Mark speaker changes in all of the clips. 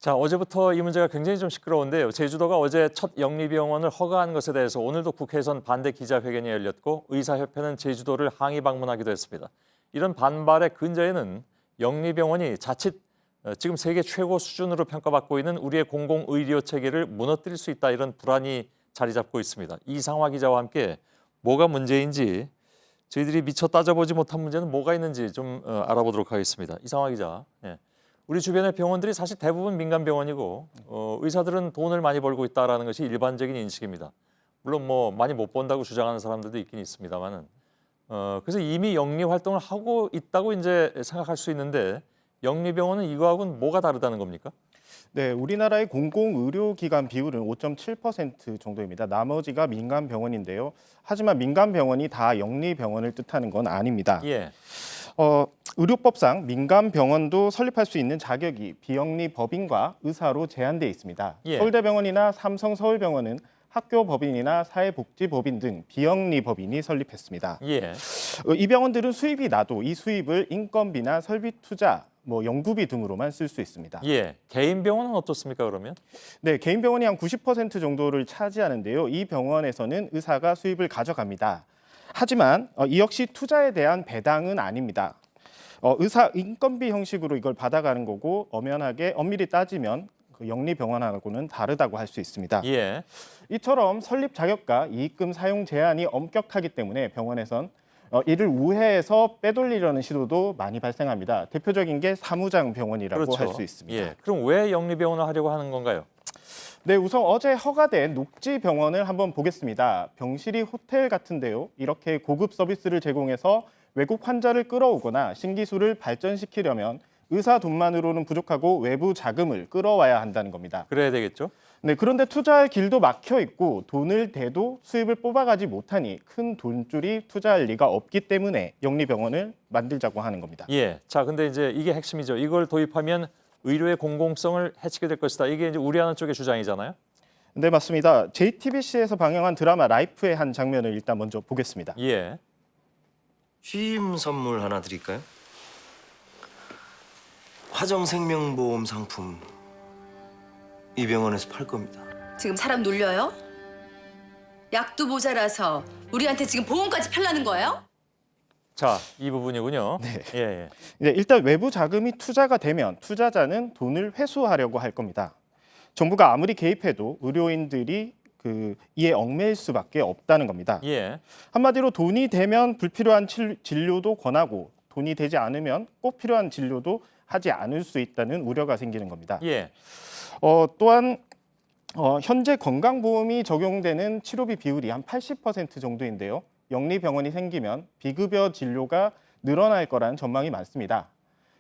Speaker 1: 자, 어제부터 이 문제가 굉장히 좀 시끄러운데요. 제주도가 어제 첫 영리병원을 허가한 것에 대해서 오늘도 국회에선 반대 기자회견이 열렸고 의사협회는 제주도를 항의 방문하기도 했습니다. 이런 반발의 근저에는 영리병원이 자칫 지금 세계 최고 수준으로 평가받고 있는 우리의 공공의료 체계를 무너뜨릴 수 있다, 이런 불안이 자리 잡고 있습니다. 이상화 기자와 함께 뭐가 문제인지, 저희들이 미처 따져보지 못한 문제는 뭐가 있는지 좀 알아보도록 하겠습니다. 이상화 기자. 예. 우리 주변의 병원들이 사실 대부분 민간 병원이고 의사들은 돈을 많이 벌고 있다는 것이 일반적인 인식입니다. 물론 뭐 많이 못 번다고 주장하는 사람들도 있긴 있습니다만은 그래서 이미 영리 활동을 하고 있다고 이제 생각할 수 있는데, 영리병원은 이거하고는 뭐가 다르다는 겁니까?
Speaker 2: 네, 우리나라의 공공의료기관 비율은 5.7% 정도입니다. 나머지가 민간 병원인데요. 하지만 민간 병원이 다 영리병원을 뜻하는 건 아닙니다.
Speaker 1: 예.
Speaker 2: 의료법상 민간 병원도 설립할 수 있는 자격이 비영리 법인과 의사로 제한돼 있습니다.
Speaker 1: 예.
Speaker 2: 서울대병원이나 삼성서울병원은 학교법인이나 사회복지법인 등 비영리 법인이 설립했습니다.
Speaker 1: 예.
Speaker 2: 이 병원들은 수입이 나도 이 수입을 인건비나 설비 투자, 연구비 등으로만 쓸 수 있습니다.
Speaker 1: 예. 개인 병원은 어떻습니까, 그러면?
Speaker 2: 네, 개인 병원이 한 90% 정도를 차지하는데요. 이 병원에서는 의사가 수입을 가져갑니다. 하지만 이 역시 투자에 대한 배당은 아닙니다. 의사 인건비 형식으로 이걸 받아가는 거고, 엄밀히 따지면 그 영리병원하고는 다르다고 할 수 있습니다.
Speaker 1: 예.
Speaker 2: 이처럼 설립 자격과 이익금 사용 제한이 엄격하기 때문에 병원에선 이를 우회해서 빼돌리려는 시도도 많이 발생합니다. 대표적인 게 사무장 병원이라고
Speaker 1: 그렇죠.
Speaker 2: 할 수 있습니다.
Speaker 1: 예. 그럼 왜 영리병원을 하려고 하는 건가요?
Speaker 2: 네, 우선 어제 허가된 녹지병원을 한번 보겠습니다. 병실이 호텔 같은데요. 이렇게 고급 서비스를 제공해서 외국 환자를 끌어오거나 신기술을 발전시키려면 의사 돈만으로는 부족하고 외부 자금을 끌어와야 한다는 겁니다.
Speaker 1: 그래야 되겠죠?
Speaker 2: 네, 그런데 투자할 길도 막혀 있고 돈을 대도 수입을 뽑아가지 못하니 큰 돈줄이 투자할 리가 없기 때문에 영리병원을 만들자고 하는 겁니다.
Speaker 1: 예. 자, 근데 이제 이게 핵심이죠. 이걸 도입하면 의료의 공공성을 해치게 될 것이다. 이게 이제 우려하는 쪽의 주장이잖아요.
Speaker 2: 네, 맞습니다. JTBC에서 방영한 드라마 라이프의 한 장면을 일단 먼저 보겠습니다.
Speaker 1: 예.
Speaker 3: 취임 선물 하나 드릴까요? 화정생명보험 상품 이 병원에서 팔 겁니다.
Speaker 4: 지금 사람 놀려요? 약도 모자라서 우리한테 지금 보험까지 팔라는 거예요?
Speaker 1: 자, 이 부분이군요.
Speaker 2: 네.
Speaker 1: 예, 예.
Speaker 2: 네, 일단 외부 자금이 투자가 되면 투자자는 돈을 회수하려고 할 겁니다. 정부가 아무리 개입해도 의료인들이 이에 얽매일 수밖에 없다는 겁니다.
Speaker 1: 예.
Speaker 2: 한마디로 돈이 되면 불필요한 진료도 권하고 돈이 되지 않으면 꼭 필요한 진료도 하지 않을 수 있다는 우려가 생기는 겁니다.
Speaker 1: 예.
Speaker 2: 또한 현재 건강보험이 적용되는 치료비 비율이 한 80% 정도인데요. 영리병원이 생기면 비급여 진료가 늘어날 거라는 전망이 많습니다.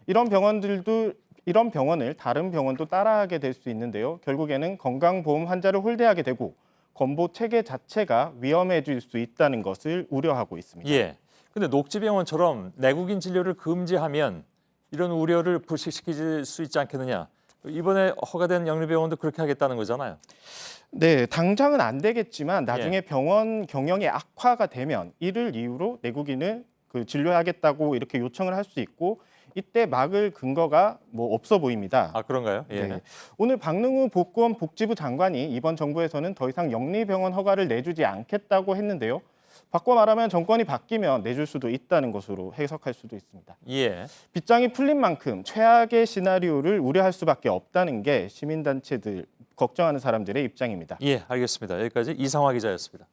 Speaker 2: 이런 병원을 다른 병원도 따라하게 될 수 있는데요. 결국에는 건강보험 환자를 홀대하게 되고 건보 체계 자체가 위험해질 수 있다는 것을 우려하고 있습니다.
Speaker 1: 예. 근데 녹지병원처럼 내국인 진료를 금지하면 이런 우려를 불식시킬 수 있지 않겠느냐. 이번에 허가된 영리병원도 그렇게 하겠다는 거잖아요.
Speaker 2: 네, 당장은 안 되겠지만 나중에 병원 경영이 악화가 되면 이를 이유로 내국인을 진료하겠다고 이렇게 요청을 할 수 있고, 이때 막을 근거가 없어 보입니다.
Speaker 1: 아, 그런가요? 예.
Speaker 2: 네. 오늘 박능우 보건복지부 장관이 이번 정부에서는 더 이상 영리병원 허가를 내주지 않겠다고 했는데요. 바꿔 말하면 정권이 바뀌면 내줄 수도 있다는 것으로 해석할 수도 있습니다.
Speaker 1: 예.
Speaker 2: 빗장이 풀린 만큼 최악의 시나리오를 우려할 수밖에 없다는 게 시민단체들, 걱정하는 사람들의 입장입니다.
Speaker 1: 예, 알겠습니다. 여기까지 이상화 기자였습니다.